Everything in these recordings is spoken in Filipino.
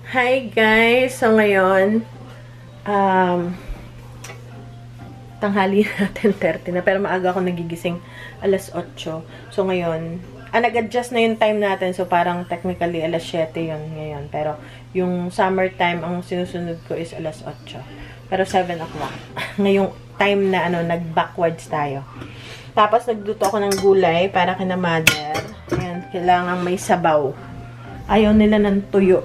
Hi guys! So ngayon, tanghali natin 30 na. Pero maaga ako nagigising alas 8. So ngayon, nag-adjust na yung time natin. So parang technically alas 7 yun ngayon. Pero yung summer time, ang sinusunod ko is alas 8. Pero 7 o'clock. Ngayong time na nag-backwards tayo. Tapos nagluto ako ng gulay para kina mother. Ayan, kailangan may sabaw. Ayaw nila ng tuyo.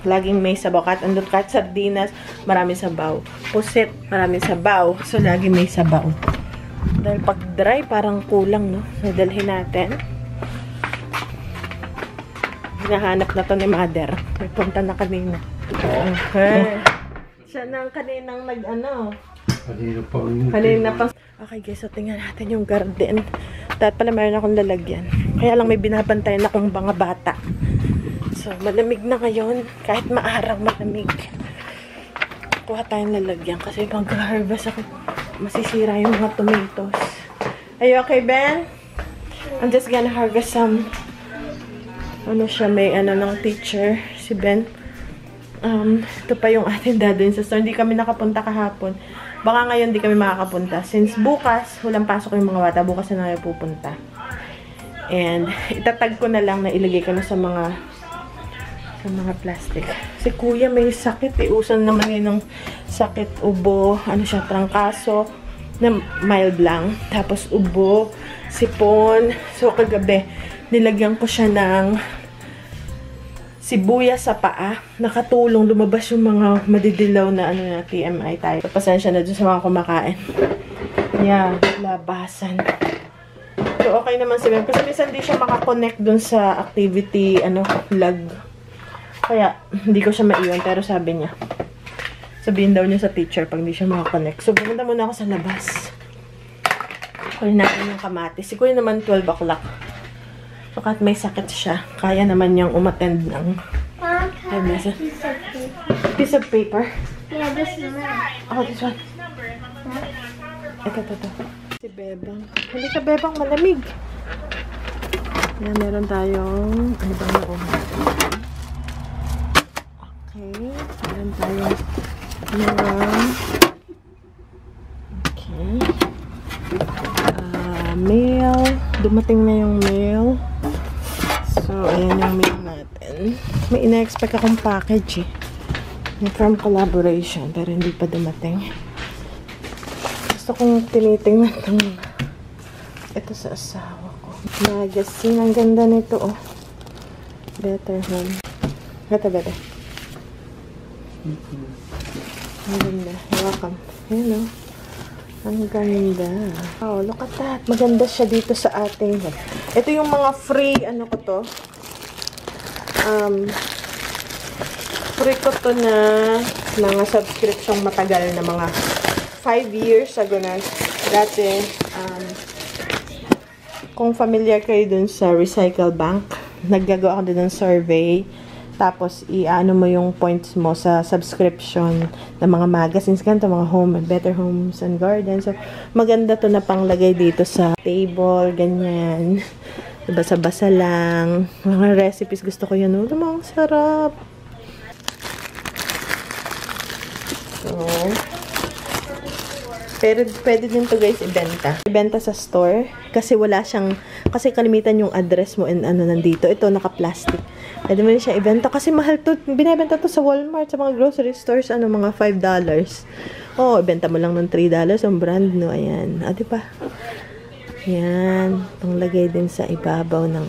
Laging may sabaw. Kahit sardinas, marami sabaw. Pusit, marami sabaw. So, laging may sabaw. Dahil pag dry, parang kulang, no? So, dalhin natin. Hinahanap na to ni mother. May punta na kanina. Okay. Siya nang kaninang Kanina pa. Okay guys, so tingnan natin yung garden. Dahil pala meron akong lalagyan. Kaya lang may binabantayan akong mga bata. So, malamig na ngayon. Kahit maarang malamig. Kuha tayong lalagyan kasi mag-harvest ako. Masisira yung mga tomatoes. Are you okay, Ben? I'm just gonna harvest some. May ng teacher. Si Ben. Ito pa yung ating dadalhin sa store. Hindi kami nakapunta kahapon. Baka ngayon hindi kami makakapunta. Since bukas, walang pasok yung mga bata. Bukas na namin pupunta. And, itatag ko na lang na ilagay ko na sa mga plastic. Si kuya may sakit. Usan naman yun ng sakit. Ubo. Trangkaso. Na mild lang. Tapos ubo. Sipon. So, kagabi, nilagyan ko siya ng sibuyas sa paa. Nakatulong. Lumabas yung mga madidilaw na TMI tayo. Pasensya na dun sa mga kumakain. Yeah. Labasan. So, okay naman si Ben. Kasi minsan di siya makakonect dun sa activity, vlog. Kaya, hindi ko siya maiwan. Pero sabi niya, sabihin daw niya sa teacher pag hindi siya makakonect. So, pumunta muna ako sa labas. Kunin natin yung kamatis. Si kuya naman 12 o'clock. So, kahit may sakit siya, kaya naman niyang umattend ng piece of paper. Yeah, this one. Oh, this one. Ito. Si Bebang. Hindi ka, Bebang, malamig. Yan, meron tayong, bang nakuha natin? Okay. Meron tayong okay. Mail. Dumating na yung mail. So, ayan yung mail natin. May ina-expect akong package eh. From collaboration. Pero hindi pa dumating. Gusto kong tinitingnan ito sa asawa ko. Magazine. Ang ganda nito oh. Better Home. Gata. Ang ganda. Welcome. Hello. Ang ganda. Oh, look at that. Maganda siya dito sa ating. Ito yung mga free, free ko to na mga subscription matagal na mga 5 years ago na. Dati, kung familiar kayo dun sa Recycle Bank, naggagawa ako dun ng survey. Tapos, i-ano mo yung points mo sa subscription ng mga magazines, ganito, mga Better Homes and Gardens. So, maganda to na panglagay dito sa table, ganyan. Basa-basa lang. Mga recipes, gusto ko yan. Ang sarap. So, pero pwede din to guys ibenta. Ibenta sa store. Kasi wala siyang, kasi kalimitan yung address mo and nandito. Ito, naka-plastic. Pwede mo rin siya ibenta kasi mahal to. Binibenta to sa Walmart, sa mga grocery stores, mga $5. Oh, ibenta mo lang ng $3 ang brand, no? Ayan. Diba? Ayan. Panglagay din sa ibabaw ng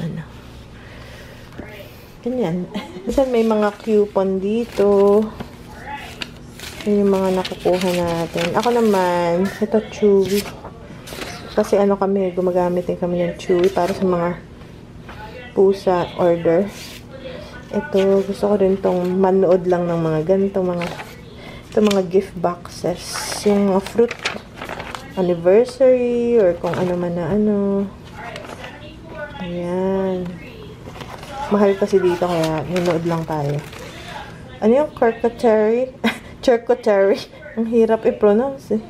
Ganyan. Minsan may mga coupon dito. Yun yung mga nakukuha natin. Ako naman, ito Chewy. Kasi kami, gumagamit din kami ng Chewy para sa mga pusa order. Ito, gusto ko rin tong manood lang ng mga ganito, mga gift boxes. Yung mga fruit anniversary or kung ano man na Ayan. Mahal kasi dito kaya nanood lang tayo. Ano yung charcuterie? Charcuterie. Ang hirap i-pronounce eh.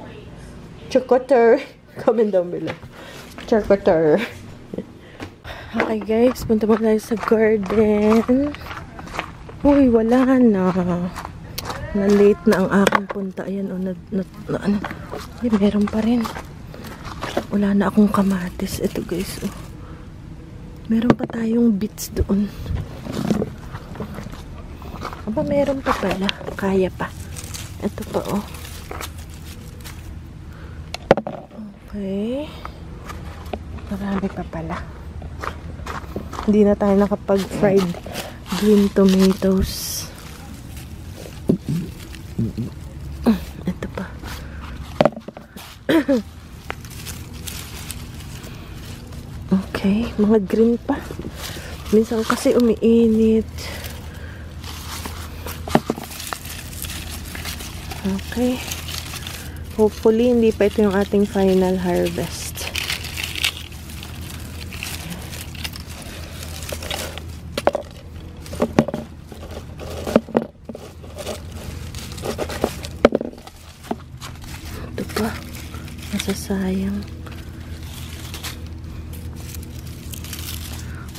Charcuterie. Comment down below. Charcuterie. Okay guys, punta mo tayo sa garden. Uy, wala na. Na-late na ang aking punta. Ayan, o, ano. Ay, meron pa rin. Wala na akong kamatis. Ito, guys, oh. Meron pa tayong beets doon. Aba, meron pa pala. Kaya pa. Ito pa, oh. Okay. Marami pa pala. Hindi na tayo nakapag-fried green tomatoes. Ito pa. Okay, mga green pa. Minsan kasi umiinit. Okay. Hopefully, hindi pa ito yung ating final harvest. Ito pa. Masasayang.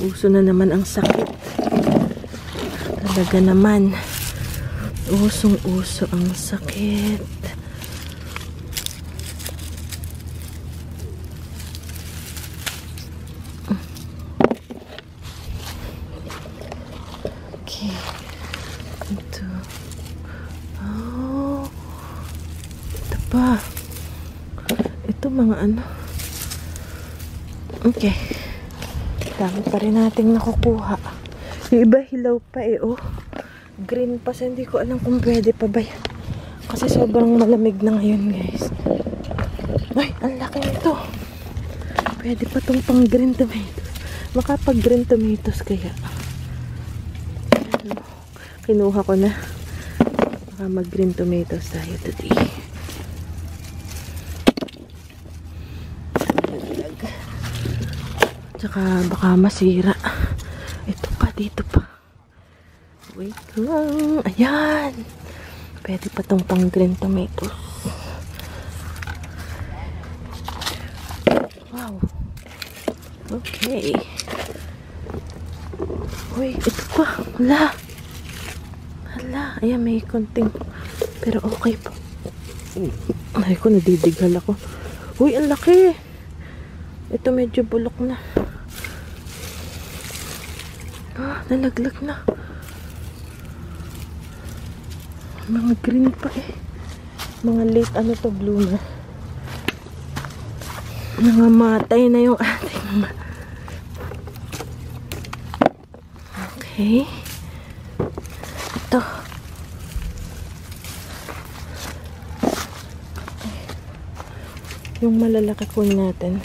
Uso na naman ang sakit. Talaga naman. Usong-uso ang sakit. Okay. Ito. Oh. Ito pa. Ito mga ano. Okay. Dami pa rin nating nakukuha. Yung iba hilaw pa eh, oh. Green pa, so hindi ko alam kung pwede pa ba yan. Kasi sobrang malamig na ngayon, guys. Ay, ang laki nito. Pwede pa tong pang green tomatoes. Makapag green tomatoes kaya. Kinuha ko na. Baka mag green tomatoes tayo today. Tsaka baka masira. Ito pa, dito pa. Wait lang. Ayan. Pwede pa tong pang green tomatoes. Wow. Okay. Uy, ito pa. Hala. Hala. Ayan, may konting. Pero okay pa. Ay ko, nadidigal ako. Uy, ang laki. Ito medyo bulok na. Ah, nalaglag na. Mga green pa eh. Mga late ano to, bloomer. Nangamatay na yung ating okay. Ito. Yung malalaki ko natin.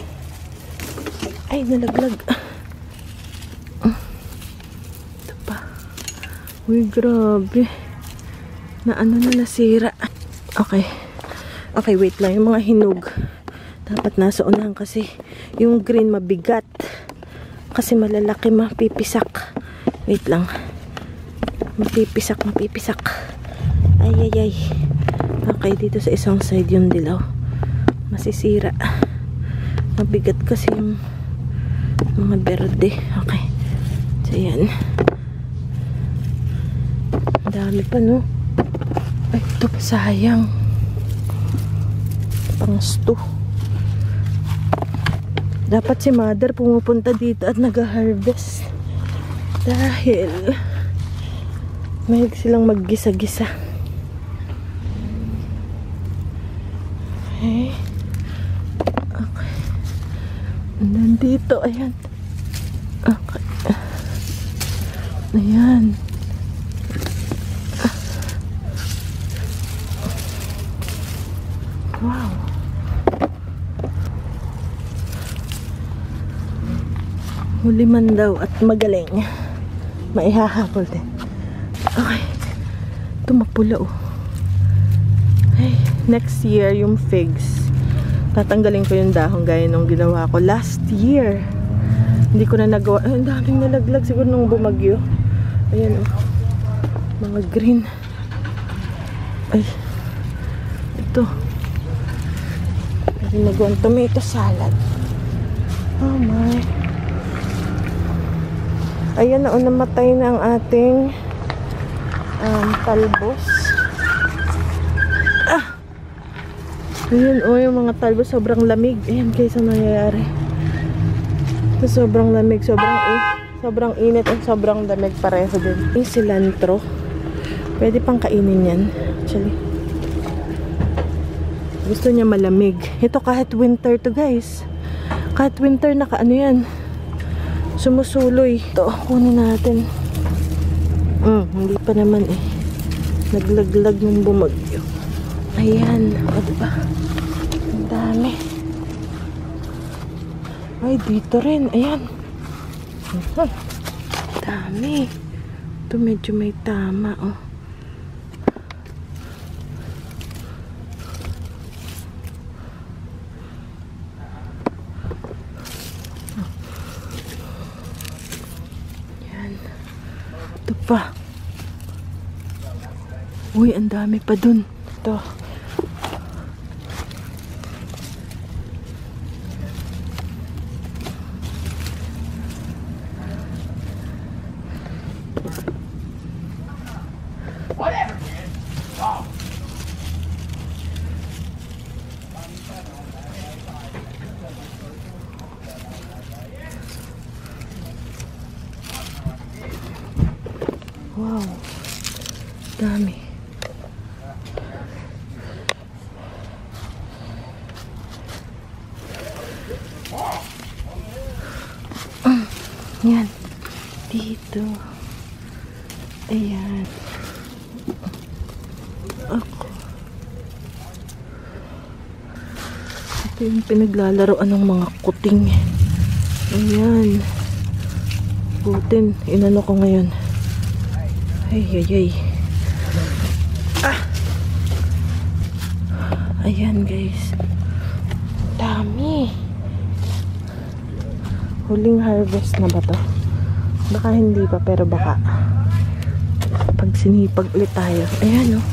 Ay, nalaglag. Ito pa. Uy, grabe. Na ano na nasira. Okay. Okay, wait lang. Yung mga hinog. Dapat nasa unahan kasi yung green mabigat. Kasi malalaki, mapipisak. Wait lang. Mapipisak. Ay, ay, ay. Okay, dito sa isang side yung dilaw. Masisira. Mabigat kasi yung mga berde. Okay. So, yan. Ang dami pa, no? Ay, ito pa, sayang. Pang stew. Dapat si mother pumupunta dito at nag-harvest. Dahil mahilig silang maggisa-gisa. Okay. Okay. Nandito, ayan. Okay. Ayan. Wow. Huli man daw at magaling. Maihahabol din. Okay. Ito mapula, oh. Hey, next year yung figs. Tatanggalin ko yung dahon gaya nung ginawa ko last year. Hindi ko na nagawa. Ay, ang daming nalaglag siguro nung bumagyo. Ayan, oh. Mga green. Ay. Ito. Pwede nagawang tomato salad. Oh my. Ayan na, namatay na ang ating talbos. Ayun, yung mga talbos sobrang lamig. Ayan guys, ang nangyayari. So, sobrang lamig, sobrang init at sobrang lamig pareho din. Yung cilantro, pwede pang kainin yan. Actually, gusto niya malamig. Ito kahit winter to guys. Kahit winter naka ano yan, sumusuloy. Ito, kunin natin. Hindi pa naman eh. Naglaglag ng bumagyo. Ayan, o diba? Ang dami. Ay, dito rin. Ayan. Dami. Ito medyo may tama, oh. Ayan. Ito pa. Uy, ang dami pa dun. Ito. Wow, dami. Yan, dito. Ayan. Ako. Ito yung pinaglalaroan ng mga kuting. Ayan. Putin, inano ko ngayon. Ay. Ayan guys. Dami. Huling harvest na ba to? Baka hindi pa, pero baka pag sinipag ulit tayo. Ayan, oh.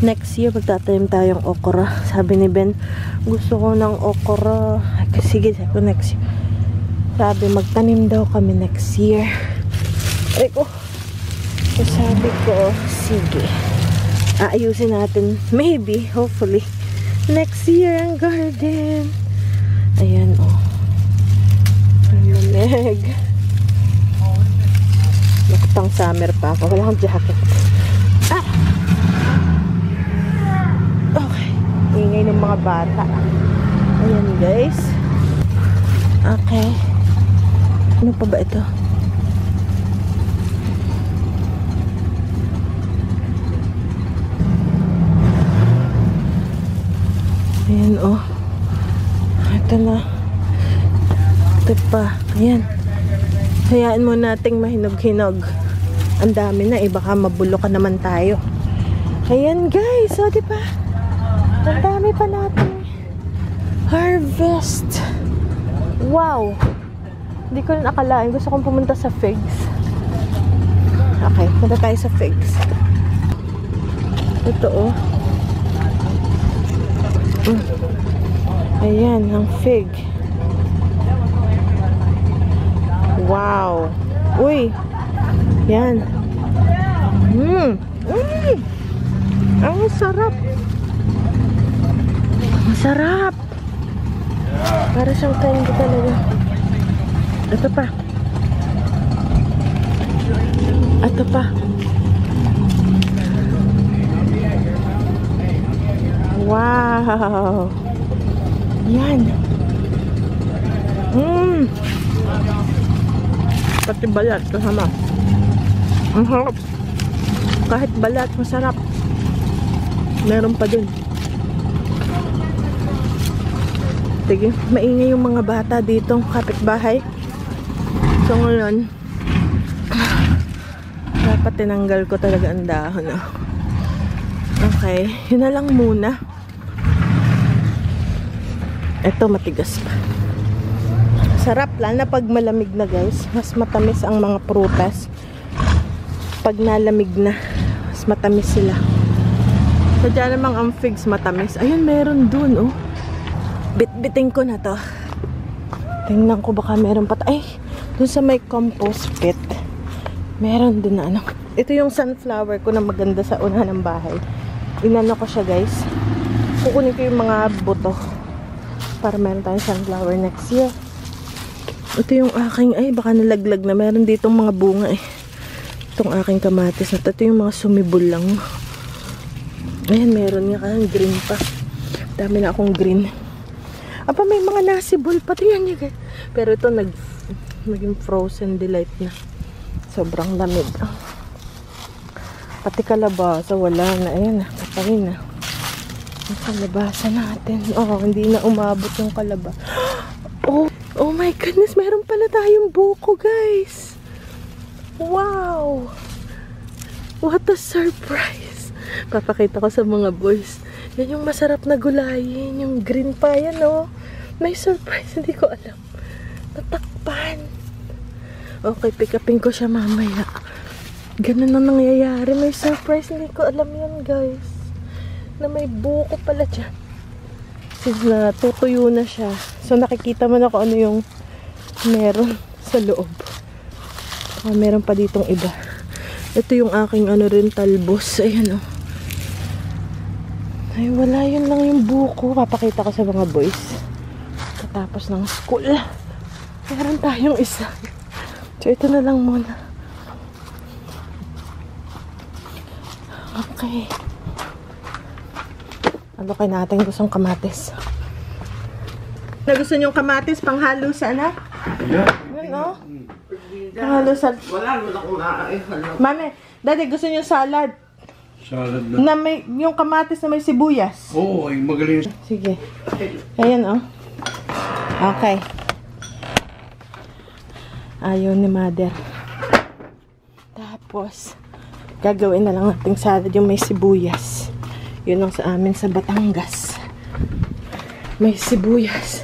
Next year magtatanim tayong okra. Sabi ni Ben, gusto ko ng okra. Sige, sabi ko next year. Sabi magtanim daw kami next year. Ay ko. So sabi ko, sige. Aayusin natin, maybe, hopefully, next year ang garden. Ayan, oh. Ang lamig. Nakapang summer pa ako. Wala akong jacket. Okay. Ingay ng mga bata. Ayan, guys. Okay. Ano pa ba ito? Ayan, oh. Ito na. Ito pa. Ayan. Hayaan mo nating mahinog-hinog. Ang dami na eh. Baka mabulo ka naman tayo. Ayan, guys. O, diba? Ang dami pa natin. Harvest. Wow. Hindi ko rin akalain. Gusto kong pumunta sa figs. Okay. Punta tayo sa figs. Ito, oh. Ayan, ang fig. Wow. Uy. Yan. Ang sarap. Masarap. Para siyang candy talaga. Ito pa. Ito pa. Wow. Yan. Pati balat kasama. Ang harap. Kahit balat, masarap. Meron pa dun. Sige, maingay yung mga bata dito, kapitbahay. So ngayon, dapat tinanggal ko talaga ang dahon. Okay, yun na lang muna. Ito matigas pa. Sarap lang na pag malamig na guys. Mas matamis ang mga prutas. Pag nalamig na, mas matamis sila. So dyan namang ang figs matamis. Ayun, meron dun, oh. Bit-biting ko na to. Tingnan ko baka meron pa. Ay, dun sa may compost pit. Meron din na ano. Ito yung sunflower ko na maganda sa unahan ng bahay. Inano ko siya guys. Kukunin ko yung mga buto para meron tayong sunflower next year. Ito yung aking, ay baka nalaglag na. Meron ditong mga bunga eh. Itong aking kamatis na ito yung mga sumibol lang. Ayan, meron nga kang green pa. Dami na akong green. Apa, may mga nasibol pa. Tingnan niyo guys. Pero ito naging frozen delight na. Sobrang lamig. Pati kalabasa, wala na. Ayan na, kapangin na. Ang kalabasa natin. Oh, hindi na umabot yung kalabasa. Oh my goodness, meron pala tayong buko, guys. Wow! What a surprise! Papakita ko sa mga boys. Yan yung masarap na gulayin. Yung green pa yan, oh. May surprise, hindi ko alam. Tatakpan. Okay, pick upin ko siya mamaya. Ganun na nangyayari. May surprise. Hindi ko alam yan, guys. Na may buko pala dyan. Since na tutuyo na siya. So, nakikita mo na kung ano yung meron sa loob. Meron pa ditong iba. Ito yung aking ano rin, talbos. Ayan, oh. Ay, wala. Yun lang yung buko. Papakita ko sa mga boys. Katapos ng school. Meron tayong isa. So, ito na lang muna. Okay. Ano kayo natin gustong kamatis? Na gusto niyong kamatis panghalo sa anak? Yeah. Ano? Panghalo sa... Wala akong naaay. Mami, daddy, gusto niyo salad? Salad na. Na may, yung kamatis na may sibuyas? Oo, ay magaling. Sige. Ayan, oh. Okay. Ayaw ni mother. Tapos, gagawin na lang nating salad yung may sibuyas. Yun ang sa amin sa Batangas. May sibuyas.